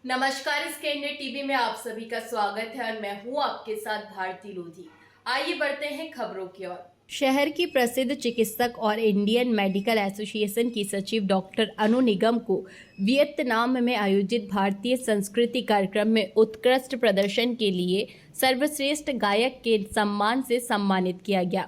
नमस्कार, इसके India TV में आप सभी का स्वागत है और मैं हूं आपके साथ भारती लोधी। आइए बढ़ते हैं खबरों की ओर। शहर की प्रसिद्ध चिकित्सक और इंडियन मेडिकल एसोसिएशन की सचिव डॉक्टर अनु निगम को वियतनाम में आयोजित भारतीय संस्कृति कार्यक्रम में उत्कृष्ट प्रदर्शन के लिए सर्वश्रेष्ठ गायक के सम्मान से सम्मानित किया गया।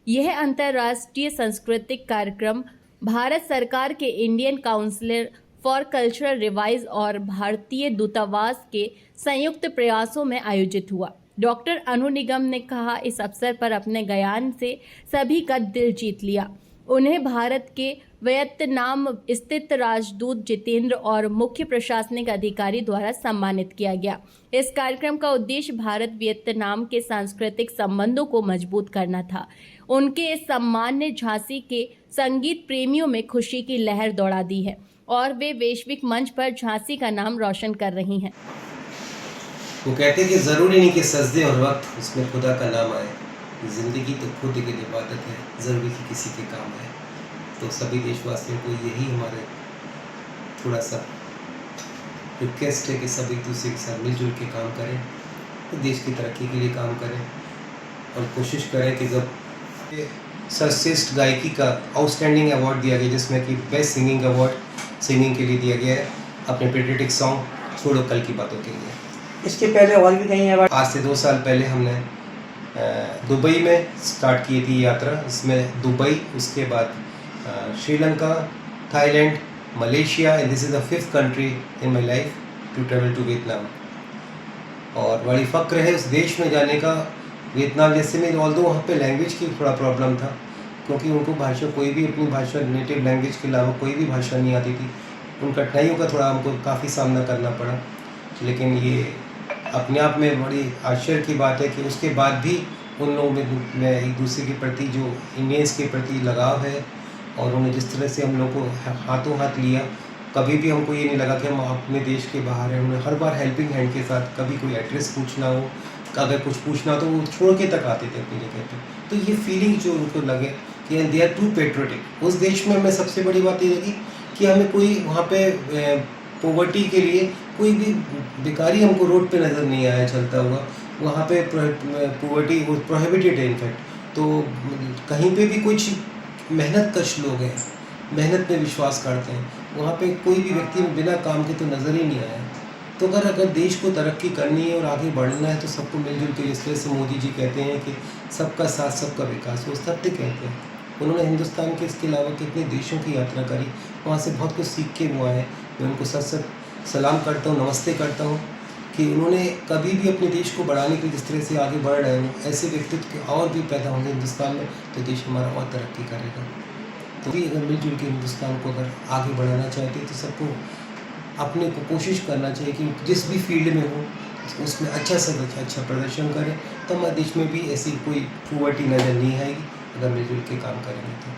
यह अंतर्राष्ट्रीय सांस्कृतिक कार्यक्रम भारत सरकार के Indian council for cultural revise और भारतीय दूतावास के संयुक्त प्रयासों में आयोजित हुआ। डॉक्टर अनु निगम ने कहा, इस अवसर पर अपने गायन से सभी का दिल जीत लिया। उन्हें भारत के वियतनाम स्थित राजदूत जितेंद्र और मुख्य प्रशासनिक अधिकारी द्वारा सम्मानित किया गया। इस कार्यक्रम का उद्देश्य भारत वियतनाम के सांस्कृतिक संबंधों को मजबूत करना था। उनके इस सम्मान ने झांसी के संगीत प्रेमियों में खुशी की लहर दौड़ा दी है और वे वैश्विक मंच पर झांसी का नाम रोशन कर रही हैं। वो कहते कि ज़रूरी नहीं कि सजदे और वक्त उसमें खुदा का नाम आए, ज़िंदगी तो खुद की इबादत है, ज़रूरी कि किसी के काम आए। तो सभी देशवासियों को यही हमारे थोड़ा सा रिक्वेस्ट है कि सभी एक दूसरे के साथ मिलजुल के काम करें, तो देश की तरक्की के लिए काम करें और कोशिश करें कि जब सर्वश्रेष्ठ गायकी का आउटस्टैंडिंग अवार्ड दिया गया, जिसमें कि बेस्ट सिंगिंग अवार्ड सिंगिंग के लिए दिया गया है अपने पेट्रियोटिक सॉन्ग छोड़ो कल की बातों के लिए। इसके पहले और भी कहीं अवार्ड? आज से 2 साल पहले हमने दुबई में स्टार्ट की थी यात्रा। इसमें दुबई, उसके बाद Sri Lanka, Thailand, Malaysia, and this is the 5th country in my life to travel to Vietnam. और बड़ी फ़क्र है उस देश में जाने का, वियतनाम जैसे में। ऑल्दो वहाँ पे लैंग्वेज की थोड़ा प्रॉब्लम था, क्योंकि उनको भाषा कोई भी अपनी भाषा नेटिव लैंग्वेज के अलावा कोई भी भाषा नहीं आती थी। उन कठिनाइयों का थोड़ा हमको काफ़ी सामना करना पड़ा, लेकिन ये अपने आप में बड़ी आश्चर्य की बात है कि उसके बाद भी उन लोगों में एक दूसरे के प्रति जो इंडियंस के प्रति लगाव है, और उन्हें जिस तरह से हम लोग को हाथों हाथ लिया, कभी भी हमको ये नहीं लगा कि हम अपने देश के बाहर हैं। उन्हें हर बार हेल्पिंग हैंड के साथ, कभी कोई एड्रेस पूछना हो, अगर कुछ पूछना हो तो वो छोड़ के तक आते थे अपनी जगह पे। तो ये फीलिंग जो उनको लगे कि दे आर टू पेट्रियोटिक। उस देश में हमें सबसे बड़ी बात ये लगी कि हमें कोई वहाँ पे पॉवर्टी के लिए कोई भी भिखारी हमको रोड पे नज़र नहीं आया चलता हुआ। वहाँ पे पॉवर्टी प्रोहिबिटेड है इनफैक्ट। तो कहीं पे भी कुछ मेहनत कश लोग हैं, मेहनत में विश्वास करते हैं, वहाँ पे कोई भी व्यक्ति बिना काम के तो नज़र ही नहीं आया। तो अगर देश को तरक्की करनी है और आगे बढ़ना है तो सबको मिलजुल के, जिस तरह से मोदी जी कहते हैं कि सबका साथ सबका विकास, वो सत्य कहते हैं। उन्होंने हिंदुस्तान के इसके अलावा कितने देशों की यात्रा करी, वहाँ से बहुत कुछ सीख के वो आए। मैं उनको सच सलाम करता हूँ, नमस्ते करता हूँ कि उन्होंने कभी भी अपने देश को बढ़ाने के लिए जिस तरह से आगे बढ़ रहे हैं, ऐसे व्यक्तित्व और भी पैदा होंगे हिंदुस्तान में तो देश हमारा और तरक्की करेगा। तो भी अगर मिलजुल के हिंदुस्तान को अगर आगे बढ़ाना चाहते हैं तो सबको अपने को कोशिश करना चाहिए कि जिस भी फील्ड में हो उसमें अच्छा से अच्छा प्रदर्शन करें, तो हमारे देश में भी ऐसी कोई पॉवर्टी नज़र नहीं आएगी अगर मिलजुल के काम करेंगे तो।